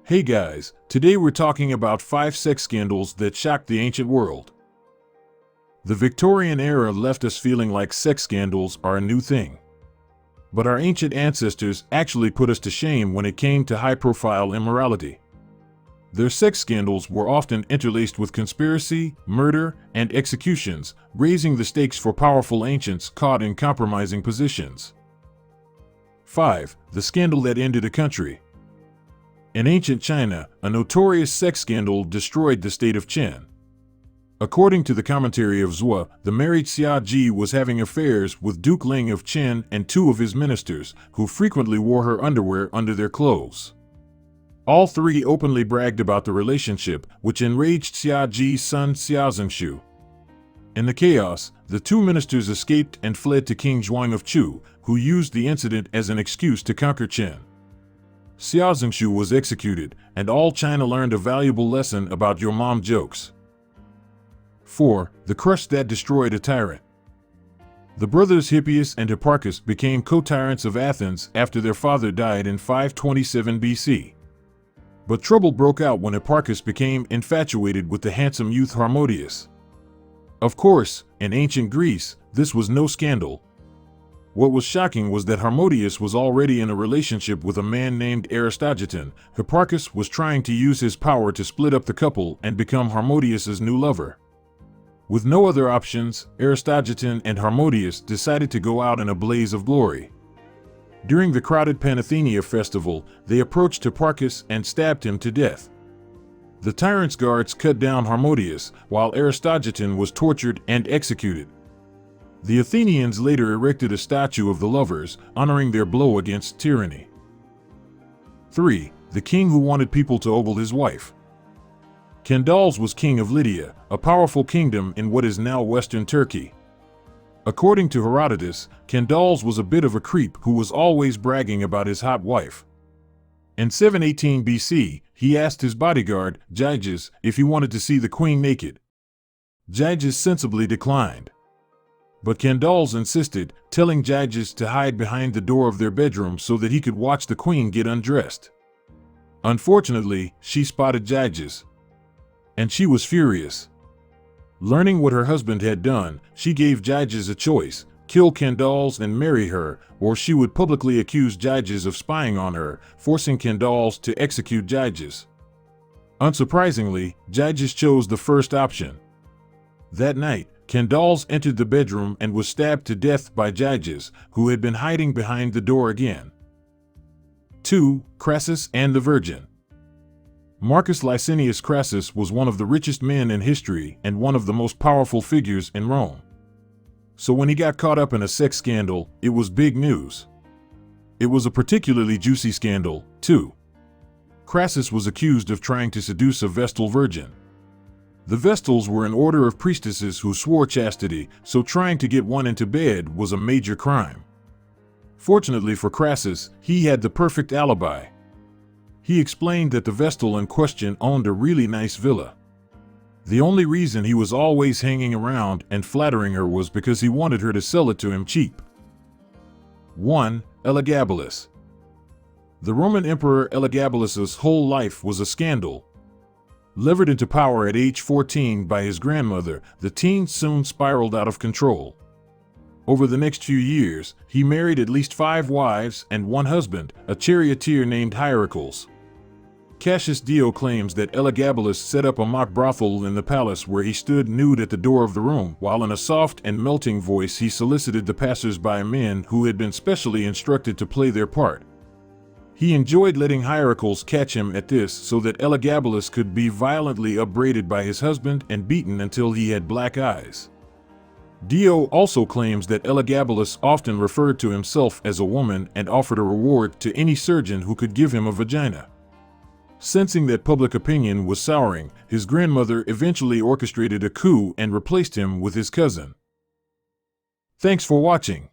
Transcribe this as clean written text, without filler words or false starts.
Hey guys, today we're talking about 5 sex scandals that shocked the ancient world. The Victorian era left us feeling like sex scandals are a new thing. But our ancient ancestors actually put us to shame when it came to high-profile immorality. Their sex scandals were often interlaced with conspiracy, murder, and executions, raising the stakes for powerful ancients caught in compromising positions. 5. The scandal that ended a country. In ancient China, a notorious sex scandal destroyed the state of Qin. According to the commentary of Zhou, the married Xia Ji was having affairs with Duke Ling of Qin and 2 of his ministers, who frequently wore her underwear under their clothes. All 3 openly bragged about the relationship, which enraged Xia Ji's son Xia Zhengshu. In the chaos, the 2 ministers escaped and fled to King Zhuang of Chu, who used the incident as an excuse to conquer Qin. Xia Zhengshu was executed, and all China learned a valuable lesson about your mom jokes. 4. The crush that destroyed a tyrant. The brothers Hippias and Hipparchus became co-tyrants of Athens after their father died in 527 BC. But trouble broke out when Hipparchus became infatuated with the handsome youth Harmodius. Of course, in ancient Greece, this was no scandal. What was shocking was that Harmodius was already in a relationship with a man named Aristogiton. Hipparchus was trying to use his power to split up the couple and become Harmodius's new lover. With no other options, Aristogiton and Harmodius decided to go out in a blaze of glory. During the crowded Panathenea festival, they approached Hipparchus and stabbed him to death. The tyrant's guards cut down Harmodius, while Aristogiton was tortured and executed. The Athenians later erected a statue of the lovers, honoring their blow against tyranny. 3. The king who wanted people to ogle his wife. Kendals was king of Lydia, a powerful kingdom in what is now western Turkey. According to Herodotus, Kendals was a bit of a creep who was always bragging about his hot wife. In 718 BC, he asked his bodyguard, Gyges, if he wanted to see the queen naked. Gyges sensibly declined. But Kendals insisted, telling Gyges to hide behind the door of their bedroom so that he could watch the queen get undressed. Unfortunately, she spotted Gyges, and she was furious. Learning what her husband had done, she gave Gyges a choice: kill Kendals and marry her, or she would publicly accuse Gyges of spying on her, forcing Kendals to execute Gyges. Unsurprisingly, Gyges chose the first option. That night, Kendals entered the bedroom and was stabbed to death by Gyges, who had been hiding behind the door again. 2. Crassus and the Virgin. Marcus Licinius Crassus was one of the richest men in history and one of the most powerful figures in Rome. So when he got caught up in a sex scandal, it was big news. It was a particularly juicy scandal, too. Crassus was accused of trying to seduce a Vestal virgin. The Vestals were an order of priestesses who swore chastity, so trying to get one into bed was a major crime. Fortunately for Crassus, he had the perfect alibi. He explained that the Vestal in question owned a really nice villa. The only reason he was always hanging around and flattering her was because he wanted her to sell it to him cheap. 1. Elagabalus. The Roman Emperor Elagabalus's whole life was a scandal. Levered into power at age 14 by his grandmother, the teen soon spiraled out of control. Over the next few years, he married at least 5 wives and 1 husband, a charioteer named Hierocles. Cassius Dio claims that Elagabalus set up a mock brothel in the palace where he stood nude at the door of the room, while in a soft and melting voice he solicited the passers-by men who had been specially instructed to play their part. He enjoyed letting Hierocles catch him at this so that Elagabalus could be violently upbraided by his husband and beaten until he had black eyes. Dio also claims that Elagabalus often referred to himself as a woman and offered a reward to any surgeon who could give him a vagina. Sensing that public opinion was souring, his grandmother eventually orchestrated a coup and replaced him with his cousin. Thanks for watching.